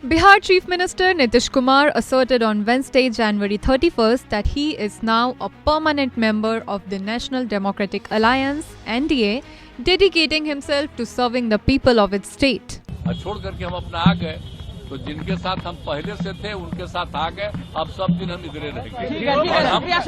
Bihar Chief Minister Nitish Kumar asserted on Wednesday, January 31st, that he is now a permanent member of the National Democratic Alliance (NDA), dedicating himself to serving the people of its state. छोड़ करके हम अपना आ गए तो जिनके साथ हम पहले से थे उनके साथ आ गए, अब सब दिन हम इधरे रहेंगे।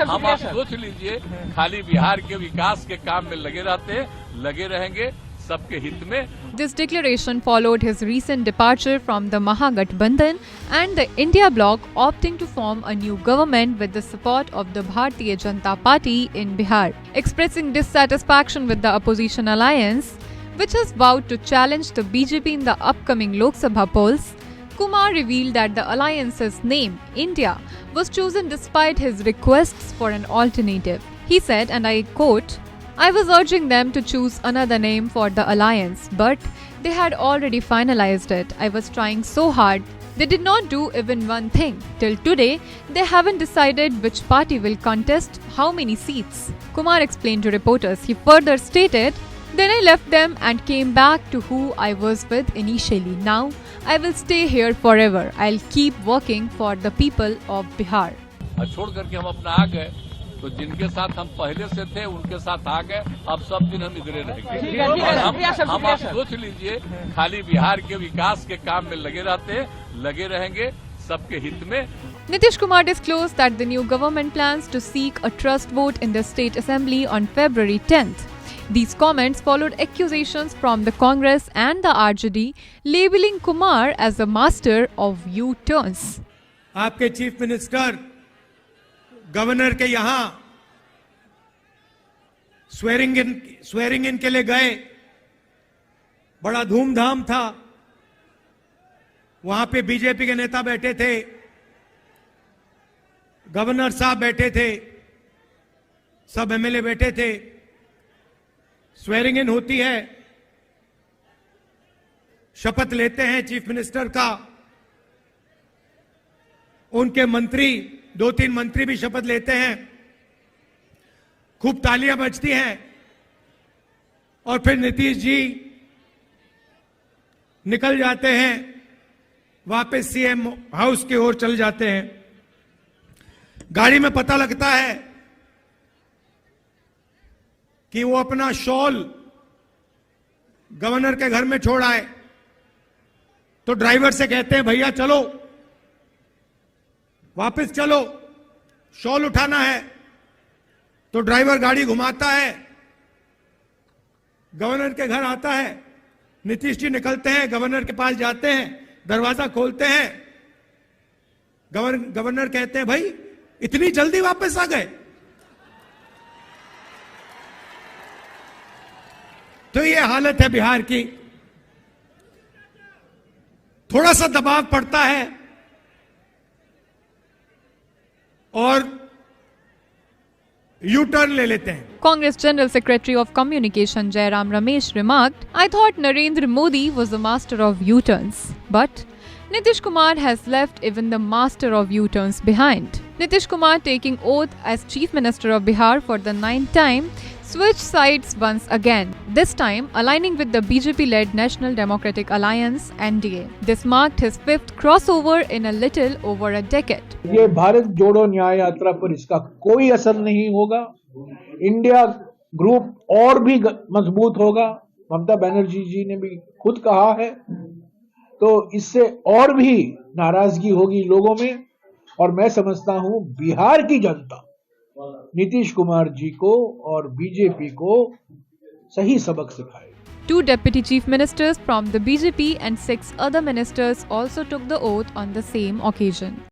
हम आप सोच लीजिए, खाली बिहार के विकास के काम में लगे रहते हैं, लगे रहेंगे सबके हित में। This declaration followed his recent departure from the Mahagathbandhan and the India bloc, opting to form a new government with the support of the Bharatiya Janata Party in Bihar. Expressing dissatisfaction with the opposition alliance, which has vowed to challenge the BJP in the upcoming Lok Sabha polls, Kumar revealed that the alliance's name, India, was chosen despite his requests for an alternative. He said, and I quote, "I was urging them to choose another name for the alliance, but they had already finalized it. I was trying so hard. They did not do even one thing. Till today, they haven't decided which party will contest how many seats." Kumar explained to reporters. He further stated, "Then I left them and came back to who I was with initially. Now, I will stay here forever. I'll keep working for the people of Bihar." छोड़ करके हम अपना आ गए तो जिनके साथ हम पहले से थे उनके साथ आ गए, अब सब दिन हम इधरे रहेंगे। हम आप सोच लीजिए, खाली बिहार के विकास के काम में लगे रहते हैं, लगे रहेंगे सबके हित में। Nitish Kumar disclosed that the new government plans to seek a trust vote in the state assembly on February 10th. These comments followed accusations from the Congress and the RJD, labeling Kumar as a master of U-turns. आपके chief minister governor के यहां swearing in के लिए गए, बड़ा धूमधाम था। वहां पे बीजेपी के नेता बैठे थे, गवर्नर साहब बैठे थे, सब एमएलए बैठे थे। स्वेरिंग इन होती है, शपथ लेते हैं चीफ मिनिस्टर का, उनके मंत्री 2-3 मंत्री भी शपथ लेते हैं, खूब तालियां बजती हैं और फिर नीतीश जी निकल जाते हैं, वापस सीएम हाउस की ओर चल जाते हैं। गाड़ी में पता लगता है कि वो अपना शॉल गवर्नर के घर में छोड़ आए, तो ड्राइवर से कहते हैं, भैया चलो वापस चलो, शॉल उठाना है। तो ड्राइवर गाड़ी घुमाता है, गवर्नर के घर आता है। नीतीश जी निकलते हैं, गवर्नर के पास जाते हैं, दरवाजा खोलते हैं। गवर्नर कहते हैं, भाई इतनी जल्दी वापस आ गए? तो ये हालत है बिहार की। थोड़ा सा दबाव पड़ता है और यू टर्न ले लेते हैं। Congress General Secretary of Communication Jairam Ramesh remarked, "I thought Narendra Modi was the master of U-turns, but Nitish Kumar has left even the master of U-turns behind." Nitish Kumar, taking oath as Chief Minister of Bihar for the 9th time, switched sides once again, this time aligning with the BJP-led National Democratic Alliance (NDA). This marked his 5th crossover in a little over a decade. ये भारत जोड़ो न्याय यात्रा पर इसका कोई असर नहीं होगा। इंडिया ग्रुप और भी मजबूत होगा। ममता बनर्जी जी ने भी खुद कहा है, तो इससे और भी नाराजगी होगी लोगों में। और मैं समझता हूं बिहार की जनता नीतीश कुमार जी को और बीजेपी को सही सबक सिखाएगी। 2 deputy chief ministers from the BJP and 6 other ministers also took the oath on the same occasion.